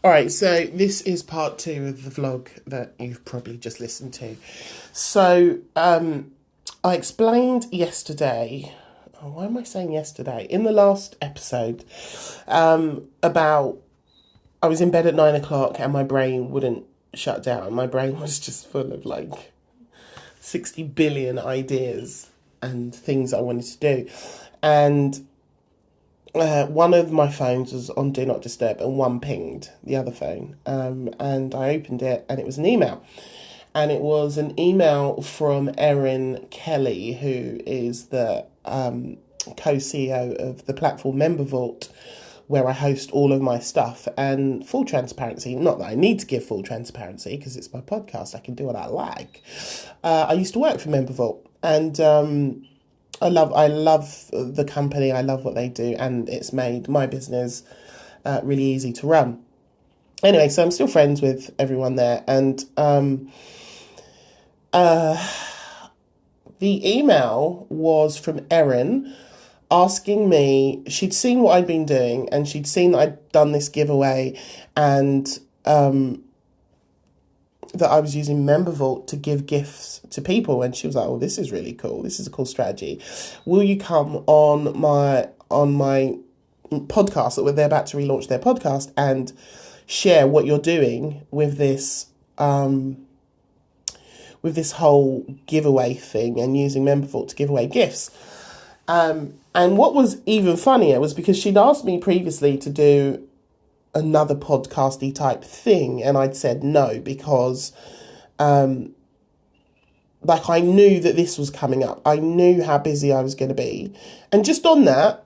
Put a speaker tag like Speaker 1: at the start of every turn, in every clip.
Speaker 1: All right, so this is part 2 of the vlog that you've probably just listened to. So I explained yesterday, why am I saying yesterday? In the last episode, about I was in bed at 9 o'clock and my brain wouldn't shut down. My brain was just full of like 60 billion ideas and things I wanted to do. And one of my phones was on Do Not Disturb and one pinged the other phone. And I opened it and it was an email. And it was an email from Erin Kelly, who is the co-CEO of the platform Member Vault, where I host all of my stuff. And full transparency, not that I need to give full transparency because it's my podcast, I can do what I like. I used to work for Member Vault, and I love the company. I love what they do, and it's made my business really easy to run. Anyway, so I'm still friends with everyone there, and the email was from Erin asking me. She'd seen what I'd been doing, and she'd seen that I'd done this giveaway, and that I was using Member Vault to give gifts to people, and she was like, "Oh, this is really cool. This is a cool strategy. Will you come on my podcast?" That they're about to relaunch their podcast, and share what you're doing with this whole giveaway thing, and using Member Vault to give away gifts. And what was even funnier was because she'd asked me previously to do another podcasty type thing, and I'd said no because I knew that this was coming up. I knew how busy I was going to be, and just on that,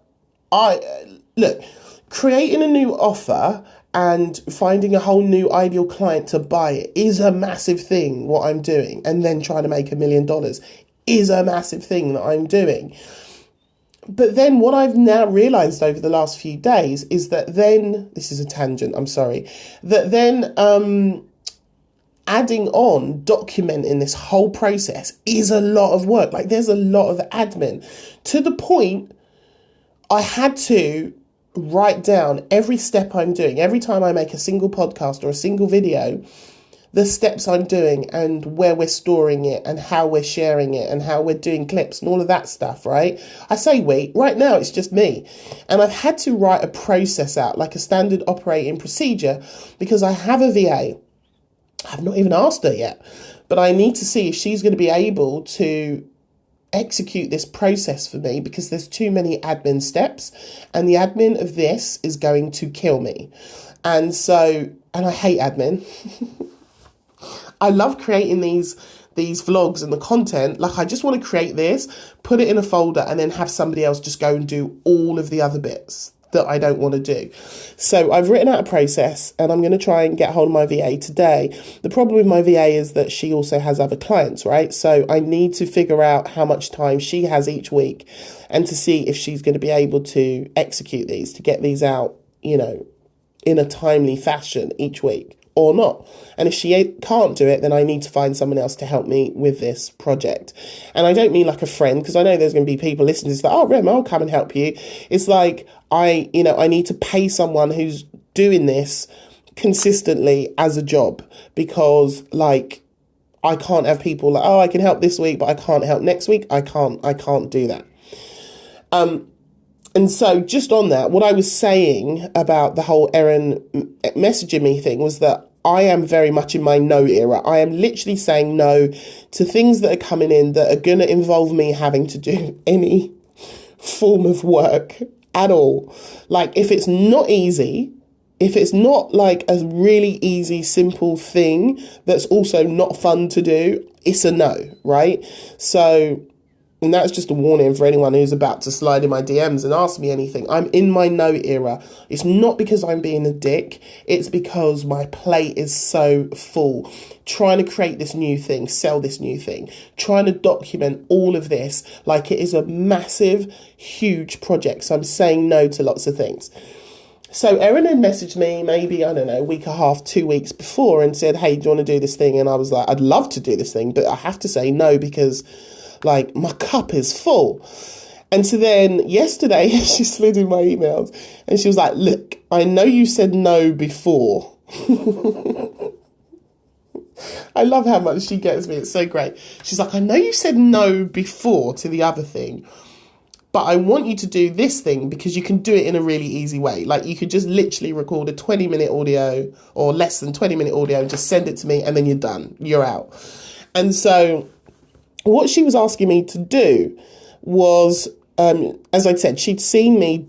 Speaker 1: creating a new offer and finding a whole new ideal client to buy it is a massive thing, what I'm doing, and then trying to make $1 million is a massive thing that I'm doing. But then what I've now realised over the last few days is that then, this is a tangent, I'm sorry, that then adding on, documenting this whole process is a lot of work. Like, there's a lot of admin, to the point I had to write down every step I'm doing. Every time I make a single podcast or a single video, the steps I'm doing and where we're storing it and how we're sharing it and how we're doing clips and all of that stuff, right? I say right now it's just me. And I've had to write a process out, like a standard operating procedure, because I have a VA. I've not even asked her yet, but I need to see if she's going to be able to execute this process for me, because there's too many admin steps, and the admin of this is going to kill me. And I hate admin. I love creating these vlogs and the content. Like, I just want to create this, put it in a folder, and then have somebody else just go and do all of the other bits that I don't want to do. So I've written out a process, and I'm going to try and get hold of my VA today. The problem with my VA is that she also has other clients, right? So I need to figure out how much time she has each week, and to see if she's going to be able to execute these, to get these out, in a timely fashion each week, or not. And if she can't do it, then I need to find someone else to help me with this project. And I don't mean like a friend, because I know there's going to be people listening to this like, "Oh, Rem, I'll come and help you." It's like, I need to pay someone who's doing this consistently as a job, because like, I can't have people like, "Oh, I can help this week, but I can't help next week." I can't do that. And so just on that, what I was saying about the whole Erin messaging me thing was that I am very much in my no era. I am literally saying no to things that are coming in that are going to involve me having to do any form of work at all. Like, if it's not easy, if it's not like a really easy, simple thing that's also not fun to do, it's a no, right? So, and that's just a warning for anyone who's about to slide in my DMs and ask me anything. I'm in my no era. It's not because I'm being a dick. It's because my plate is so full. Trying to create this new thing, sell this new thing, trying to document all of this like it is a massive, huge project. So I'm saying no to lots of things. So Erin had messaged me maybe, I don't know, a week and a half, 2 weeks before, and said, "Hey, do you want to do this thing?" And I was like, "I'd love to do this thing, but I have to say no, because like, my cup is full." And so then yesterday she slid in my emails and she was like, "Look, I know you said no before, I love how much she gets me. It's so great. She's like, I know you said no before to the other thing, but I want you to do this thing because you can do it in a really easy way. Like, you could just literally record a 20-minute audio or less than 20-minute audio and just send it to me, and then you're done. You're out. And so what she was asking me to do was, as I said, she'd seen me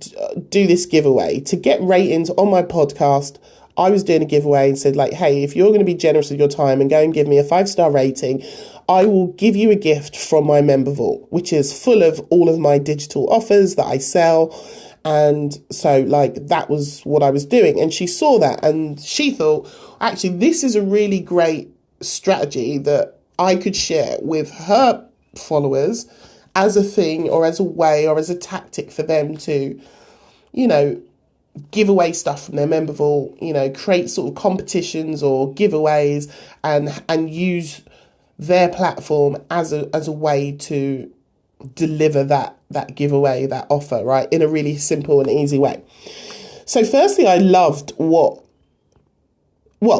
Speaker 1: do this giveaway to get ratings on my podcast. I was doing a giveaway and said, like, hey, if you're going to be generous with your time and go and give me a 5-star rating, I will give you a gift from my member vault, which is full of all of my digital offers that I sell. And so, like, that was what I was doing. And she saw that and she thought, actually, this is a really great strategy that I could share with her followers as a thing or as a way or as a tactic for them to, you know, give away stuff from their member vault, you know, create sort of competitions or giveaways and use their platform as a way to deliver that giveaway, that offer, right, in a really simple and easy way. So firstly, I loved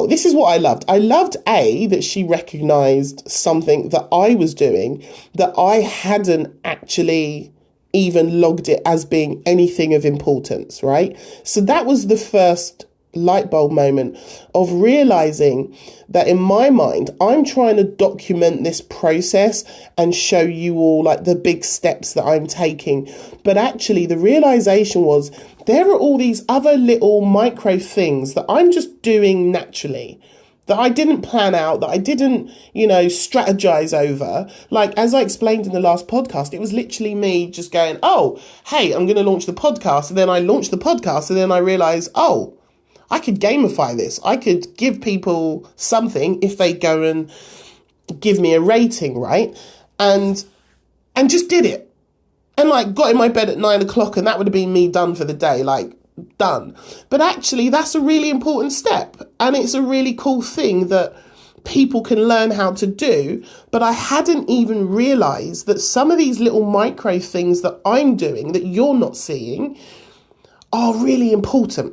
Speaker 1: this is what I loved. I loved, that she recognised something that I was doing that I hadn't actually even logged it as being anything of importance, right? So that was the first light bulb moment of realizing that in my mind, I'm trying to document this process and show you all like the big steps that I'm taking. But actually the realization was there are all these other little micro things that I'm just doing naturally, that I didn't plan out, that I didn't, strategize over. Like, as I explained in the last podcast, it was literally me just going, oh, hey, I'm going to launch the podcast. And then I launched the podcast and then I realized, oh, I could gamify this. I could give people something if they go and give me a rating, right? And just did it. And like got in my bed at 9 o'clock and that would have been me done for the day, like done. But actually that's a really important step. And it's a really cool thing that people can learn how to do. But I hadn't even realized that some of these little micro things that I'm doing that you're not seeing are really important.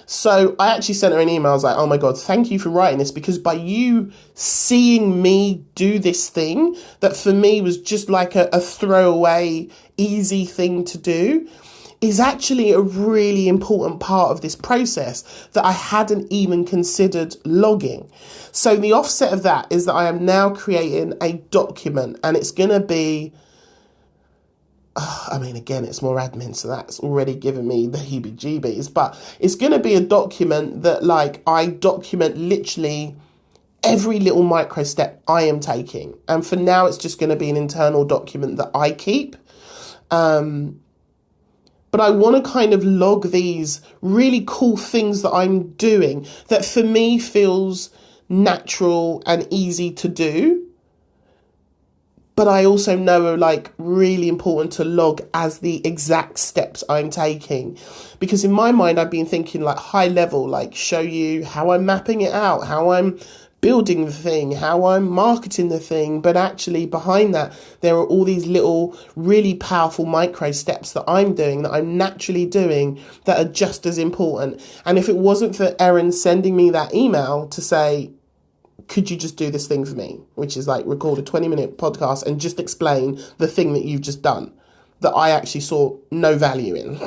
Speaker 1: So I actually sent her an email. I was like, oh my God, thank you for writing this, because by you seeing me do this thing that for me was just like a throwaway, easy thing to do, is actually a really important part of this process that I hadn't even considered logging. So the offset of that is that I am now creating a document, and it's going to be, again, it's more admin, so that's already given me the heebie-jeebies, but it's going to be a document that, like, I document literally every little micro step I am taking. And for now, it's just going to be an internal document that I keep. But I want to kind of log these really cool things that I'm doing that for me feels natural and easy to do, but I also know are like really important to log as the exact steps I'm taking. Because in my mind, I've been thinking like high level, like show you how I'm mapping it out, how I'm building the thing, how I'm marketing the thing. But actually behind that, there are all these little really powerful micro steps that I'm doing, that I'm naturally doing, that are just as important. And if it wasn't for Erin sending me that email to say, could you just do this thing for me, which is like record a 20-minute podcast and just explain the thing that you've just done, that I actually saw no value in.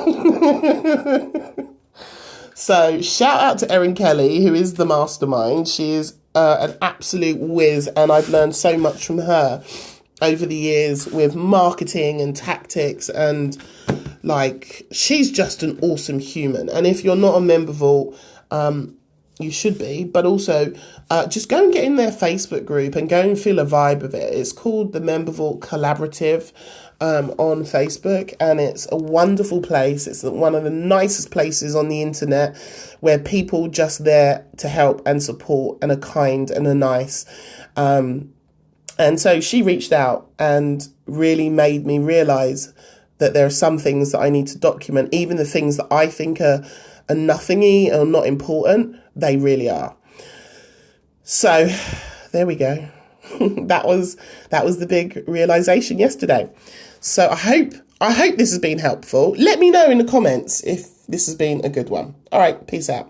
Speaker 1: So shout out to Erin Kelly, who is the mastermind. She is an absolute whiz, and I've learned so much from her over the years with marketing and tactics, and like she's just an awesome human. And if you're not a member vault, you should be, but also just go and get in their Facebook group and go and feel a vibe of it. It's called the Member Vault Collaborative on Facebook, and it's a wonderful place. It's one of the nicest places on the internet where people just there to help and support and are kind and are nice. And so she reached out and really made me realize that there are some things that I need to document, even the things that I think are nothingy or not important. They really are. So there we go. that was the big realization yesterday. So I hope this has been helpful. Let me know in the comments if this has been a good one. All right, peace out.